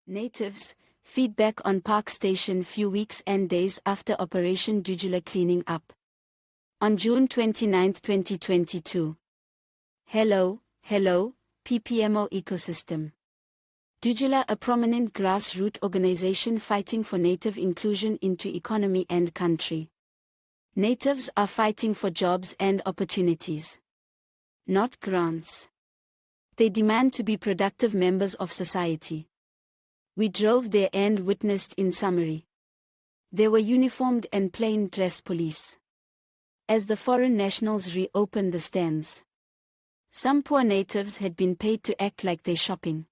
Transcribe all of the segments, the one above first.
Natives, feedback on Park Station few weeks and days after Operation Dudula cleaning up. On June 29, 2022. Hello, PPMO ecosystem. Dudula, a prominent grassroots organization fighting for native inclusion into economy and country. Natives are fighting for jobs and opportunities, not grants. They demand to be productive members of society. We drove there and witnessed in summary. There were uniformed and plain dress police. As the foreign nationals reopened the stands, some poor natives had been paid to act like they're shopping,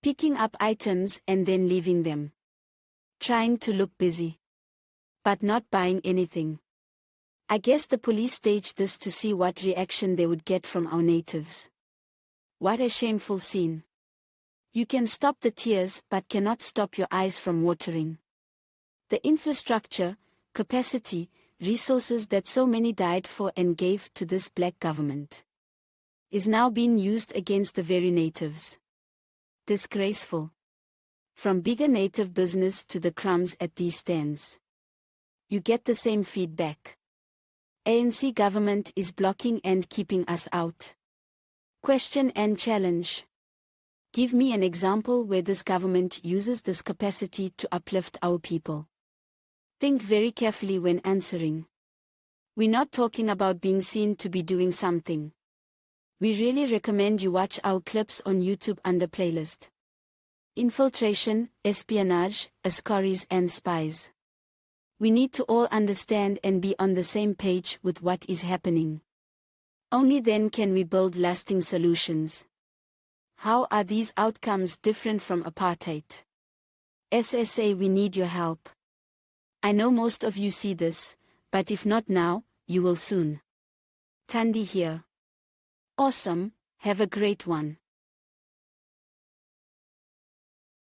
picking up items and then leaving them, trying to look busy, but not buying anything. I guess the police staged this to see what reaction they would get from our natives. What a shameful scene. You can stop the tears but cannot stop your eyes from watering. The infrastructure, capacity, resources that so many died for and gave to this black government is now being used against the very natives. Disgraceful. From bigger native business to the crumbs at these stands, you get the same feedback. ANC government is blocking and keeping us out. Question and challenge. Give me an example where this government uses this capacity to uplift our people. Think very carefully when answering. We're not talking about being seen to be doing something. We really recommend you watch our clips on YouTube under playlist Infiltration, Espionage, Askaris and Spies. We need to all understand and be on the same page with what is happening. Only then can we build lasting solutions. How are these outcomes different from apartheid? SSA, we need your help. I know most of you see this, but if not now, you will soon. Thandi here. Awesome, have a great one.